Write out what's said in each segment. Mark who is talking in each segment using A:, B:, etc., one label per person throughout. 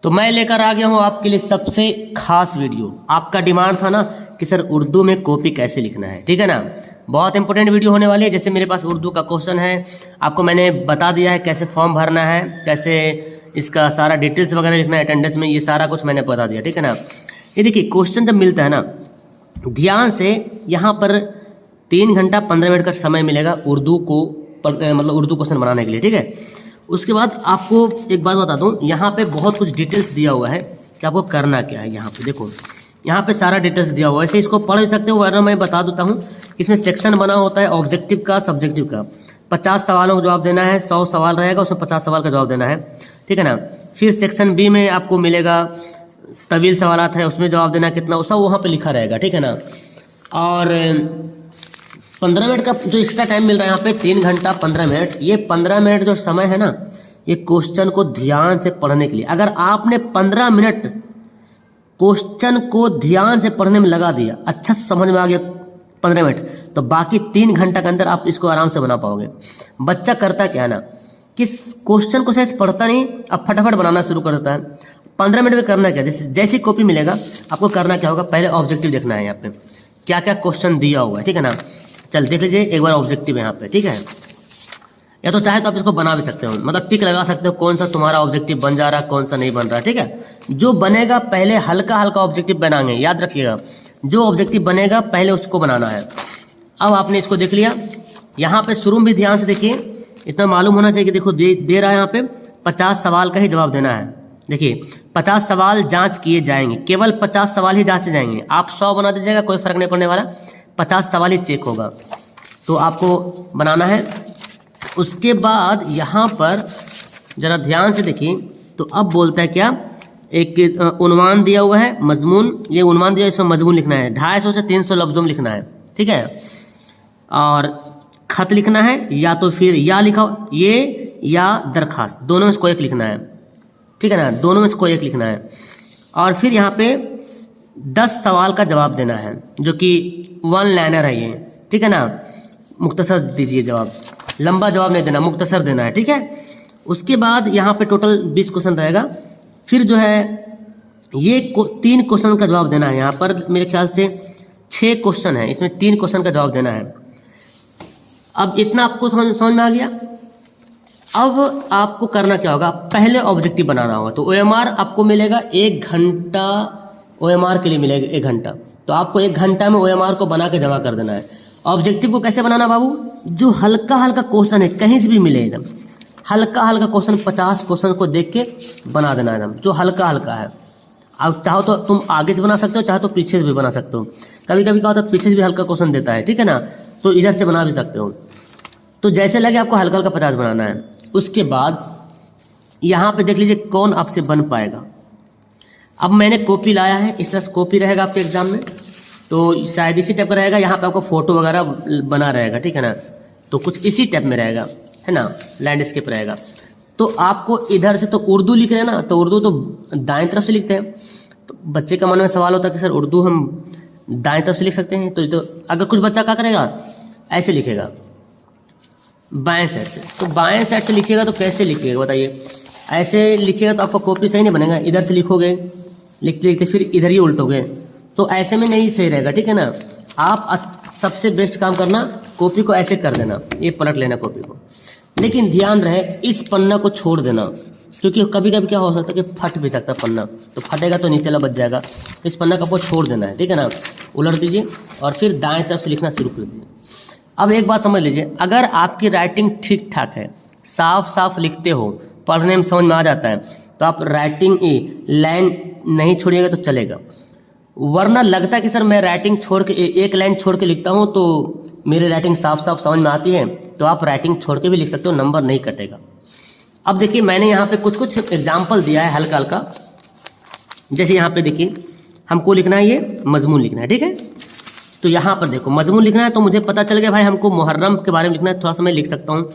A: तो मैं लेकर आ गया हूँ आपके लिए सबसे खास वीडियो। आपका डिमांड था ना कि सर उर्दू में कॉपी कैसे लिखना है, ठीक है ना। बहुत इंपॉर्टेंट वीडियो होने वाली है। जैसे मेरे पास उर्दू का क्वेश्चन है, आपको मैंने बता दिया है कैसे फॉर्म भरना है, कैसे इसका सारा डिटेल्स वगैरह लिखना है अटेंडेंस में, ये सारा कुछ मैंने बता दिया, ठीक है ना। ये देखिए क्वेश्चन जब मिलता है ना, ध्यान से यहाँ पर 3 घंटा 15 मिनट का समय मिलेगा उर्दू को मतलब उर्दू क्वेश्चन बनाने के लिए, ठीक है। उसके बाद आपको एक बात बता दूं, यहाँ पे बहुत कुछ डिटेल्स दिया हुआ है कि आपको करना क्या है। यहाँ पे देखो, यहाँ पे सारा डिटेल्स दिया हुआ है, ऐसे इसको पढ़ भी सकते हो, वरना मैं बता देता हूँ। इसमें सेक्शन बना होता है ऑब्जेक्टिव का, सब्जेक्टिव का। 50 सवालों का जवाब देना है, 100 सवाल रहेगा, उसमें 50 सवाल का जवाब देना है, ठीक है ना। फिर सेक्शन बी में आपको मिलेगा तवील सवालात है, उसमें जवाब देना कितना, सब वहाँ पर लिखा रहेगा, ठीक है ना। और 15 मिनट का जो एक्स्ट्रा टाइम मिल रहा है यहाँ पे, 3 घंटा 15 मिनट, ये 15 मिनट जो समय है ना, ये क्वेश्चन को ध्यान से पढ़ने के लिए। अगर आपने 15 मिनट क्वेश्चन को ध्यान से पढ़ने में लगा दिया, अच्छा समझ में आ गया 15 मिनट, तो बाकी 3 घंटा के अंदर आप इसको आराम से बना पाओगे। बच्चा करता क्या है ना, किस क्वेश्चन को सही पढ़ता नहीं, अब फटाफट बनाना शुरू कर देता है। 15 मिनट में करना क्या, जैसी कॉपी मिलेगा आपको करना क्या होगा, पहले ऑब्जेक्टिव देखना है यहाँ पे क्या क्या क्वेश्चन दिया हुआ है, ठीक है ना। चल देख लीजिए एक बार ऑब्जेक्टिव यहाँ पे, ठीक है। या तो चाहे तो आप इसको बना भी सकते हो, मतलब टिक लगा सकते हो कौन सा तुम्हारा ऑब्जेक्टिव बन जा रहा है, कौन सा नहीं बन रहा है, ठीक है। जो बनेगा पहले हल्का हल्का ऑब्जेक्टिव बनाएंगे, याद रखिएगा, जो ऑब्जेक्टिव बनेगा पहले उसको बनाना है। अब आपने इसको देख लिया, यहाँ पे शुरू में भी ध्यान से देखिए, इतना मालूम होना चाहिए कि देखो दे रहा है यहाँ पे 50 सवाल का ही जवाब देना है। देखिए 50 सवाल जाँच किए जाएंगे, केवल 50 सवाल ही जाँचे जाएंगे। आप 100 बना दीजिएगा, कोई फर्क नहीं पड़ने वाला, 50 सवाल ही चेक होगा, तो आपको बनाना है। उसके बाद यहाँ पर ज़रा ध्यान से देखिए, तो अब बोलता है क्या, एक उन्वान दिया हुआ है, मजमून, ये उन्वान दिया, इसमें मजमून लिखना है, 250 से 300 लफ्ज़ों में लिखना है, ठीक है। और खत लिखना है, या तो फिर या लिखा ये या दरखास्त, दोनों में से कोई एक लिखना है, ठीक है ना, दोनों में से कोई एक लिखना है। और फिर यहाँ पे 10 सवाल का जवाब देना है, जो कि 1 लाइनर है ये, ठीक है ना। मुख्तसर दीजिए जवाब, लंबा जवाब नहीं देना, मुख्तसर देना है, ठीक है। उसके बाद यहाँ पे टोटल 20 क्वेश्चन रहेगा। फिर जो है ये 3 क्वेश्चन का जवाब देना है। यहाँ पर मेरे ख्याल से 6 क्वेश्चन है, इसमें 3 क्वेश्चन का जवाब देना है। अब इतना आपको समझ में आ गया। अब आपको करना क्या होगा, पहले ऑब्जेक्टिव बनाना होगा। तो OMR आपको मिलेगा 1 घंटा, OMR के लिए मिलेगा 1 घंटा, तो आपको 1 घंटा में OMR को बना के जमा कर देना है। ऑब्जेक्टिव को कैसे बनाना बाबू, जो हल्का हल्का क्वेश्चन है, कहीं से भी मिले एकदम हल्का हल्का क्वेश्चन, 50 क्वेश्चन को देख के बना देना एकदम, जो हल्का हल्का है। अब चाहो तो तुम आगे से बना सकते हो, चाहो तो पीछे से भी बना सकते हो। कभी कभी क्या होता है पीछे से भी हल्का क्वेश्चन देता है, ठीक है ना, तो इधर से बना भी सकते हो। तो जैसे लगे आपको हल्का हल्का 50 बनाना है। उसके बाद यहाँ पे देख लीजिए कौन आपसे बन पाएगा। अब मैंने कॉपी लाया है, इस तरह से कॉपी रहेगा आपके एग्जाम में, तो शायद इसी टाइप का रहेगा। यहाँ पे आपको फोटो वगैरह बना रहेगा, ठीक है ना, तो कुछ इसी टाइप में रहेगा, है ना, लैंडस्केप रहेगा। तो आपको इधर से तो उर्दू लिख रहे हैं ना, तो उर्दू तो दाएं तरफ से लिखते हैं। तो बच्चे का मन में सवाल होता है कि सर उर्दू हम दाएं तरफ से लिख सकते हैं, तो अगर कुछ बच्चा क्या करेगा, ऐसे लिखेगा बाएं साइड से। तो बाएं साइड से लिखिएगा तो कैसे लिखिएगा बताइए, ऐसे लिखिएगा तो आपका कॉपी सही नहीं बनेगा। इधर से लिखोगे, लिखते लिखते फिर इधर ही उल्टोगे, तो ऐसे में नहीं सही रहेगा, ठीक है ना। आप सबसे बेस्ट काम करना, कॉपी को ऐसे कर देना, ये पलट लेना कॉपी को, लेकिन ध्यान रहे इस पन्ना को छोड़ देना, क्योंकि कभी कभी क्या हो सकता है कि फट भी सकता है पन्ना, तो फटेगा तो नीचे बच जाएगा। इस पन्ना को आपको छोड़ देना है, ठीक है ना, उलट दीजिए और फिर दाएं तरफ से लिखना शुरू कर दीजिए। अब एक बात समझ लीजिए, अगर आपकी राइटिंग ठीक ठाक है, साफ साफ लिखते हो, पढ़ने में समझ में आ जाता है, तो आप राइटिंग लाइन नहीं छोड़िएगा तो चलेगा। वरना लगता है कि सर मैं राइटिंग छोड़ के एक लाइन छोड़ के लिखता हूँ तो मेरी राइटिंग साफ साफ समझ में आती है, तो आप राइटिंग छोड़ के भी लिख सकते हो, नंबर नहीं कटेगा। अब देखिए मैंने यहाँ पे कुछ कुछ एग्जाम्पल दिया है हल्का हल्का। जैसे यहाँ पे देखिए हमको लिखना है, ये मजमून लिखना है, ठीक है। तो यहाँ पर देखो मजमून लिखना है, तो मुझे पता चल गया भाई हमको मुहर्रम के बारे में लिखना है। थोड़ा सा मैं लिख सकता हूँ,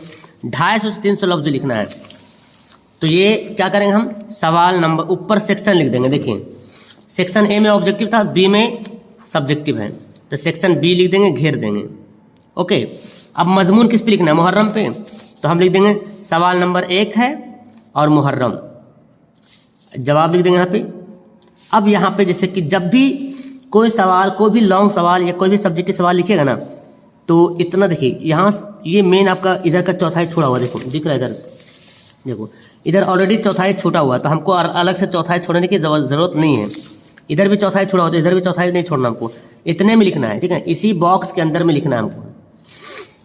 A: 250 से 300 लफ्ज़ लिखना है। तो ये क्या करेंगे हम, सवाल नंबर ऊपर सेक्शन लिख देंगे। देखिए सेक्शन ए में ऑब्जेक्टिव था, बी में सब्जेक्टिव है, तो सेक्शन बी लिख देंगे, घेर देंगे, ओके। अब मजमून किस पे लिखना है, मुहर्रम पे, तो हम लिख देंगे सवाल नंबर 1 है और मुहर्रम। जवाब लिख देंगे यहाँ पे। अब यहाँ पे जैसे कि जब भी कोई सवाल, कोई भी लॉन्ग सवाल या कोई भी सब्जेक्टिव सवाल लिखिएगा ना, तो इतना देखिए यहाँ ये मेन आपका इधर का चौथाई छोड़ा हुआ, देखो दिख रहा है इधर, देखो इधर ऑलरेडी चौथाई छोटा हुआ, तो हमको अलग से चौथाई छोड़ने की ज़रूरत नहीं है। इधर भी चौथाई छोड़ा होता है, इधर भी चौथाई नहीं छोड़ना हमको, इतने में लिखना है, ठीक है, इसी बॉक्स के अंदर में लिखना है हमको।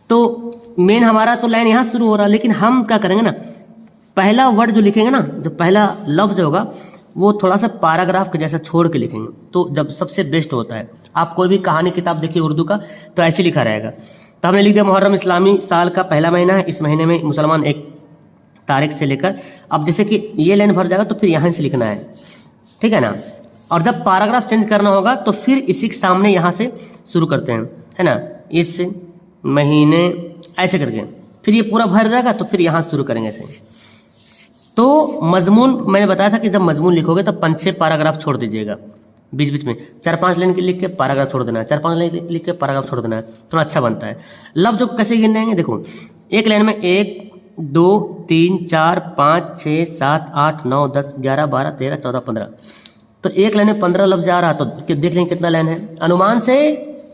A: तो मेन हमारा तो लाइन यहाँ शुरू हो रहा है, लेकिन हम क्या करेंगे ना, पहला वर्ड जो लिखेंगे ना, जो पहला लफ्ज़ होगा वो थोड़ा सा पैराग्राफ के जैसा छोड़ के लिखेंगे, तो जब सबसे बेस्ट होता है। आप कोई भी कहानी किताब देखिए उर्दू का, तो ऐसे लिखा रहेगा। तो हमने लिख दिया मुहर्रम इस्लामी साल का पहला महीना है, इस महीने में मुसलमान एक तारीख से लेकर, अब जैसे कि ये लाइन भर जाएगा तो फिर यहाँ से लिखना है, ठीक है ना। और जब पैराग्राफ चेंज करना होगा तो फिर इसी के सामने यहाँ से शुरू करते हैं, है ना, इस महीने ऐसे करके, फिर ये पूरा भर जाएगा तो फिर यहाँ शुरू करेंगे ऐसे। तो मजमून मैंने बताया था कि जब मजमून लिखोगे तब 5-6 पैराग्राफ छोड़ दीजिएगा, बीच बीच में 4-5 लाइन के लिख के पैराग्राफ छोड़ देना है, 4-5 लाइन लिख के पैराग्राफ छोड़ देना है, थोड़ा अच्छा बनता है। लफ्ज़ जो कैसे गिनेंगे, देखो एक लाइन में 1 2 3 4 5 6 7 8 9 10 11 12 13 14 15, तो एक लाइन में 15 लफ्ज़ आ रहा, तो देख लेंगे कितना लाइन है। अनुमान से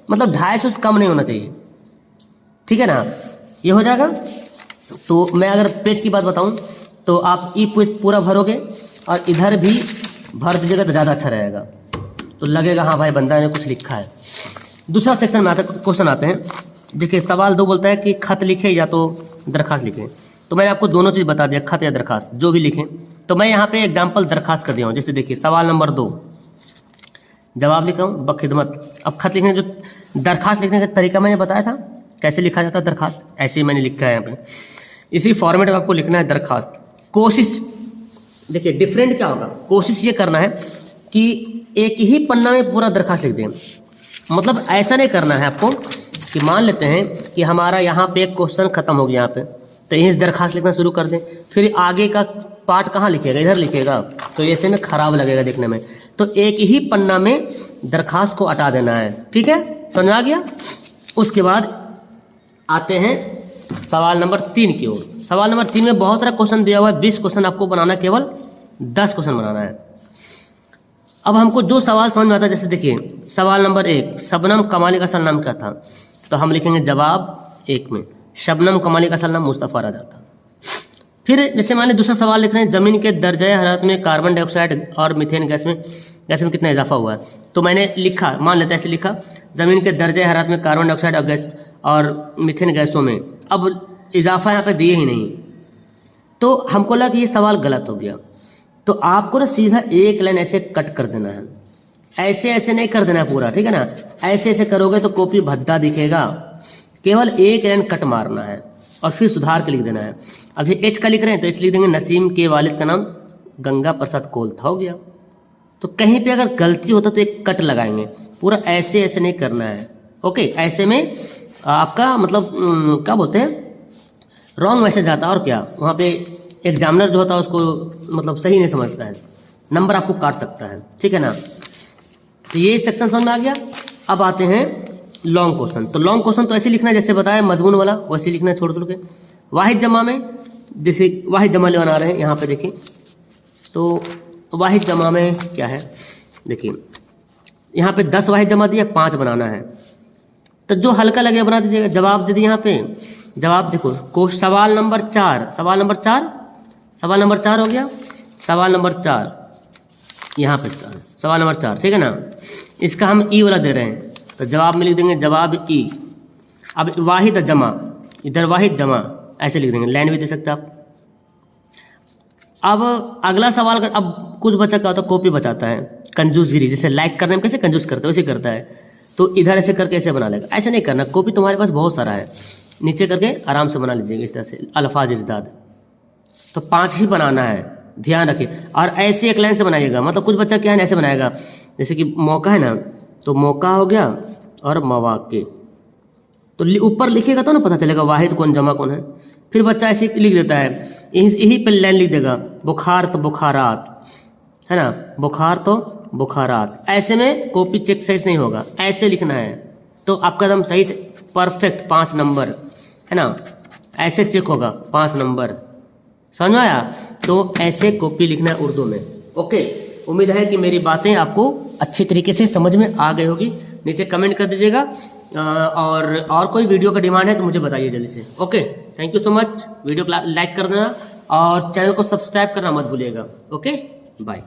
A: मतलब 250 से कम नहीं होना चाहिए, ठीक है ना, ये हो जाएगा। तो मैं अगर पेज की बात बताऊं तो आप ई पूरा भरोगे और इधर भी भर दीजिएगा तो ज़्यादा अच्छा रहेगा, तो लगेगा हाँ भाई बंदा ने कुछ लिखा है। दूसरा सेक्शन में आता क्वेश्चन आते हैं। देखिए सवाल 2 बोलता है कि खत लिखे या तो दरखास्त लिखें, तो मैंने आपको दोनों चीज़ बता दिया, खत या दरखास्त जो भी लिखें। तो मैं यहाँ पे एग्जाम्पल दरखास्त कर दिया हूँ। जैसे देखिए सवाल नंबर 2 जवाब लिखा हूँ बखिदमत। अब खत लिखने जो दरखास्त लिखने का तरीका मैंने बताया था कैसे लिखा जाता है दरखास्त, ऐसे ही मैंने लिखा है यहाँ पे, इसी फॉर्मेट में आपको लिखना है दरखास्त। कोशिश देखिए डिफरेंट क्या होगा, कोशिश ये करना है कि एक ही पन्ना में पूरा दरखास्त लिख दें। मतलब ऐसा नहीं करना है आपको कि मान लेते हैं कि हमारा यहाँ पे एक क्वेश्चन खत्म हो गया यहाँ पे, तो यहीं से दरखास्त लिखना शुरू कर दें, फिर आगे का पार्ट कहाँ लिखेगा, इधर लिखेगा, तो ऐसे में खराब लगेगा देखने में। तो एक ही पन्ना में दरखास्त को हटा देना है, ठीक है, समझ आ गया। उसके बाद आते हैं सवाल नंबर 3 की ओर। सवाल नंबर 3 में बहुत सारा क्वेश्चन दिया हुआ है, 20 क्वेश्चन आपको बनाना, केवल 10 क्वेश्चन बनाना है। अब हमको जो सवाल समझ में आता है, जैसे देखिए सवाल नंबर 1 शबनम कमाली का असल नाम क्या था, तो हम लिखेंगे जवाब 1 में शबनम कमाली का असल नाम मुस्तफ़ा राजा था। फिर जैसे मान लीजिए दूसरा सवाल लिख रहे हैं ज़मीन के दर्जे हरारत में कार्बन डाइऑक्साइड और मीथेन गैस में कितना इजाफा हुआ है, तो मैंने लिखा, मान लेते ऐसे लिखा ज़मीन के दर्जे हरारत में कार्बन डाइऑक्साइड और गैस और मीथेन गैसों में, अब इजाफा यहाँ पे दिए ही नहीं, तो हमको लगा कि ये सवाल गलत हो गया। तो आपको ना सीधा एक लाइन ऐसे कट कर देना है, ऐसे ऐसे नहीं कर देना है पूरा, ठीक है ना, ऐसे ऐसे करोगे तो कॉपी भद्दा दिखेगा, केवल एक लाइन कट मारना है और फिर सुधार के लिख देना है। अब जो एच का लिख रहे हैं तो एच लिख देंगे नसीम के वालिद का नाम गंगा प्रसाद कोल था, हो गया। तो कहीं पे अगर गलती होता तो एक कट लगाएंगे, पूरा ऐसे ऐसे नहीं करना है, ओके। ऐसे में आपका मतलब क्या बोलते हैं रॉन्ग मैसेज आता है, और क्या वहाँ पे एग्जामिनर जो होता है उसको मतलब सही नहीं समझता है, नंबर आपको काट सकता है, ठीक है ना। तो ये सेक्शन समझ में आ गया। अब आते हैं लॉन्ग क्वेश्चन। तो लॉन्ग क्वेश्चन तो ऐसे लिखना है जैसे बताया मजमून वाला, वैसे लिखना है छोड़ छोड़ के। वाहिद जमा में जैसे वाहिद जमा ले बना रहे हैं यहाँ पे देखिए, तो वाहिद जमा में क्या है, देखिए यहाँ पे 10 वाहिद जमा दिया, 5 बनाना है, तो जो हल्का लगे बना दीजिएगा। जवाब दे दिए यहाँ पे, जवाब देखो सवाल नंबर 4 सवाल नंबर 4 हो गया, सवाल नंबर 4 यहाँ पे सवाल नंबर 4, ठीक है ना। इसका हम ई वाला दे रहे हैं, तो जवाब में लिख देंगे जवाब ई। अब वाहिद जमा, इधर वाहिद जमा ऐसे लिख देंगे, लाइन भी दे सकते आप। अब अगला सवाल का, अब कुछ बच्चा क्या होता है कॉपी बचाता है, कंजूसगिरी, जैसे लाइक करने में कैसे कंजूस करते हैं वैसे करता है, तो इधर ऐसे करके ऐसे बना लेगा। ऐसे नहीं करना, कॉपी तुम्हारे पास बहुत सारा है, नीचे करके आराम से बना लीजिएगा इस तरह से अल्फाज इज़दाद। तो 5 ही बनाना है, ध्यान रखिए, और ऐसे एक लाइन से बनाइएगा। मतलब कुछ बच्चा क्या है ऐसे बनाएगा, जैसे कि मौका है ना, तो मौका हो गया और मवाक़े, तो ऊपर लिखिएगा तो ना पता चलेगा वाहिद कौन जमा कौन है। फिर बच्चा ऐसे लिख देता है, यही पे लाइन लिख देगा बुखार तो बुखारात, है ना, बुखार तो बुखारात। ऐसे में कॉपी चेक सही नहीं होगा, ऐसे लिखना है तो आपका एकदम सही से परफेक्ट 5 नंबर, है ना, ऐसे चेक होगा 5 नंबर, समझ में आया। तो ऐसे कॉपी लिखना है उर्दू में, ओके, उम्मीद है कि मेरी बातें आपको अच्छी तरीके से समझ में आ गई होगी। नीचे कमेंट कर दीजिएगा, और कोई वीडियो का डिमांड है तो मुझे बताइए जल्दी से। Okay, thank you so much. Video को लाइक कर देना और चैनल को सब्सक्राइब करना मत भूलिएगा। Okay, bye.